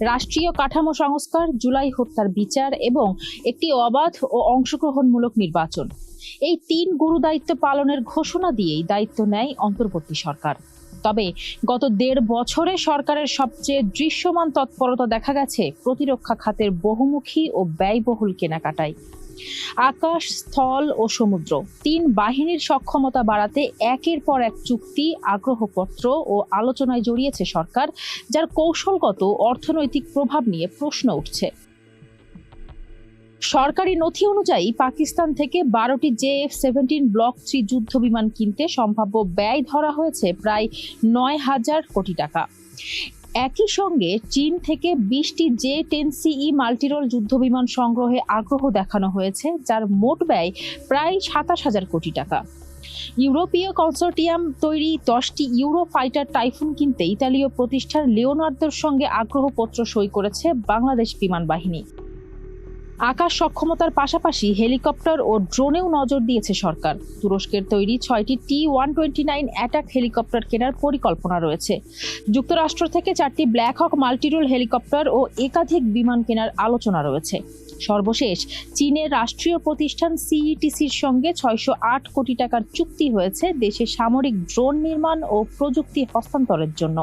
রাষ্ট্রীয় কাঠামো সংস্কার, জুলাই হত্যার বিচার এবং একটি অবাধ ও অংশগ্রহণমূলক নির্বাচন, এই ৩ গুরু দায়িত্ব পালনের ঘোষণা দিয়েই দায়িত্ব নেয় অন্তর্বর্তী সরকার। তবে গত ১.৫ বছরে সরকারের সবচেয়ে দৃশ্যমান তৎপরতা দেখা গেছে প্রতিরক্ষা খাতের বহুমুখী ও ব্যয়বহুল কেনাকাটায়। আকাশ, স্থল ও সমুদ্র ৩ বাহিনীর সক্ষমতা বাড়াতে একের পর এক চুক্তি, আগ্রহপত্র ও আলোচনায় জড়িয়েছে সরকার, যার কৌশলগত অর্থনৈতিক প্রভাব নিয়ে প্রশ্ন উঠছে। সরকারি নথি অনুযায়ী পাকিস্তান থেকে ১২টি JF-17 ব্লক 3 যুদ্ধ বিমান কিনতে সম্ভাব্য ব্যয় ধরা হয়েছে প্রায় ৯,০০০ কোটি টাকা। একই সঙ্গে চীন থেকে ২০টি J-10CE মাল্টিরোল যুদ্ধবিমান সংগ্রহে আগ্রহ দেখানো হয়েছে, যার মোট ব্যয় প্রায় ২৭,০০০ কোটি টাকা। ইউরোপীয় কনসোর্টিয়াম তৈরি 10টি ইউরো ফাইটার টাইফুন কিনতে ইতালীয় প্রতিষ্ঠান লিওনার্দোর সঙ্গে আগ্রহপত্র সই করেছে বাংলাদেশ বিমান বাহিনী। আকাশ সক্ষমতার পাশাপাশি হেলিকপ্টার ও ড্রোনেও নজর দিয়েছে সরকার। তুরস্কের তৈরি 6টি T-129 অ্যাটাক হেলিকপ্টার কেনার পরিকল্পনা রয়েছে। যুক্তরাষ্ট্র থেকে 4টি ব্ল্যাক হক মাল্টিরোল হেলিকপ্টার ও একাধিক বিমান কেনার আলোচনা রয়েছে। সর্বশেষ চীনের রাষ্ট্রীয় প্রতিষ্ঠান CETCর সঙ্গে ৬০৮ কোটি টাকার চুক্তি হয়েছে দেশে সামরিক ড্রোন নির্মাণ ও প্রযুক্তি হস্তান্তরের জন্য।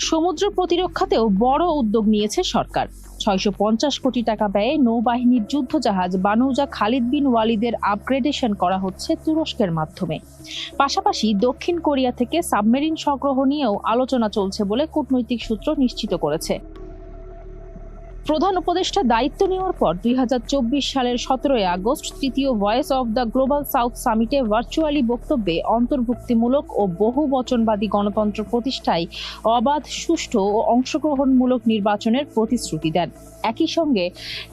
সমুদ্র প্রতিরক্ষাতেও বড় উদ্যোগ নিয়েছে সরকার। ৬৫০ কোটি টাকা ব্যয়ে নৌবাহিনীর যুদ্ধজাহাজ বানৌজা খালিদ বিন ওয়ালিদের আপগ্রেডেশন করা হচ্ছে তুরস্কের মাধ্যমে। পাশাপাশি দক্ষিণ কোরিয়া থেকে সাবমেরিন সংগ্রহ নিয়েও আলোচনা চলছে বলে কূটনৈতিক সূত্র নিশ্চিত করেছে। প্রধান উপদেষ্টা দায়িত্ব নেওয়ার পর ২০২৪ সালের ১৭ আগস্ট তৃতীয় voice of the global south সামিটে ভার্চুয়ালি বক্তব্যে অন্তর্ভুক্তিমূলক ও বহুবচনবাদী গণতন্ত্র প্রতিষ্ঠায় অবাধ, সুষ্ঠু ও অংশগ্রহণমূলক নির্বাচনের প্রতিশ্রুতি দেন। একই সঙ্গে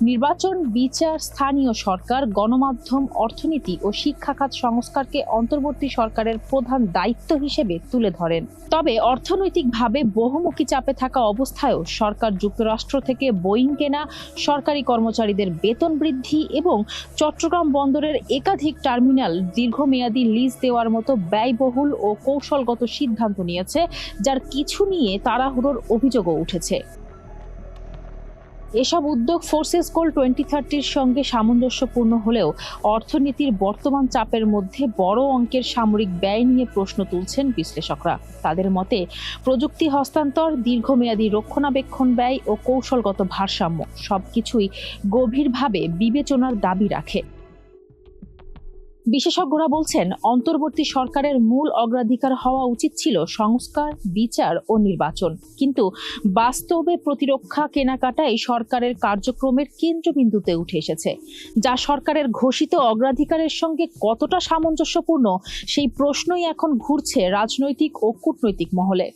নির্বাচন, বিচার, স্থানীয় সরকার, গণমাধ্যম, অর্থনীতি ও শিক্ষা খাত সংস্কারকে অন্তর্বর্তী সরকারের প্রধান দায়িত্ব হিসেবে তুলে ধরেন। তবে অর্থনৈতিকভাবে বহুমুখী চাপে থাকা অবস্থায়ও সরকার যুক্তরাষ্ট্র থেকে বোয়িং কেনা, সরকারি কর্মচারীদের বেতন বৃদ্ধি এবং চট্টগ্রাম বন্দরের একাধিক টার্মিনাল দীর্ঘমেয়াদী লিজ দেওয়ার মতো ব্যয়বহুল ও কৌশলগত সিদ্ধান্ত নিয়েছে, যার কিছু নিয়ে তাড়াহুড়োর অভিযোগও উঠেছে। এসব উদ্যোগ ফোর্সেস গোল 2030-র সঙ্গে সামঞ্জস্যপূর্ণ হলেও অর্থনীতির বর্তমান চাপের মধ্যে বড় অঙ্কের সামরিক ব্যয় নিয়ে প্রশ্ন তুলছেন বিশ্লেষকরা। তাদের মতে প্রযুক্তি হস্তান্তর, দীর্ঘমেয়াদী রক্ষণাবেক্ষণ ব্যয় ও কৌশলগত ভারসাম্য সবকিছুই গভীরভাবে বিবেচনার দাবি রাখে। বিশেষজ্ঞরা বলছেন, অন্তর্বর্তী সরকারের মূল অগ্রাধিকার হওয়া উচিত ছিল সংস্কার, বিচার ও নির্বাচন, কিন্তু বাস্তবে প্রতিরক্ষা কেনাকাটাই সরকারের কার্যক্রমের কেন্দ্রবিন্দুতে উঠে এসেছে, যা সরকারের ঘোষিত অগ্রাধিকারের সঙ্গে কতটা সামঞ্জস্যপূর্ণ সেই প্রশ্নই এখন ঘুরছে রাজনৈতিক ও কূটনৈতিক মহলে।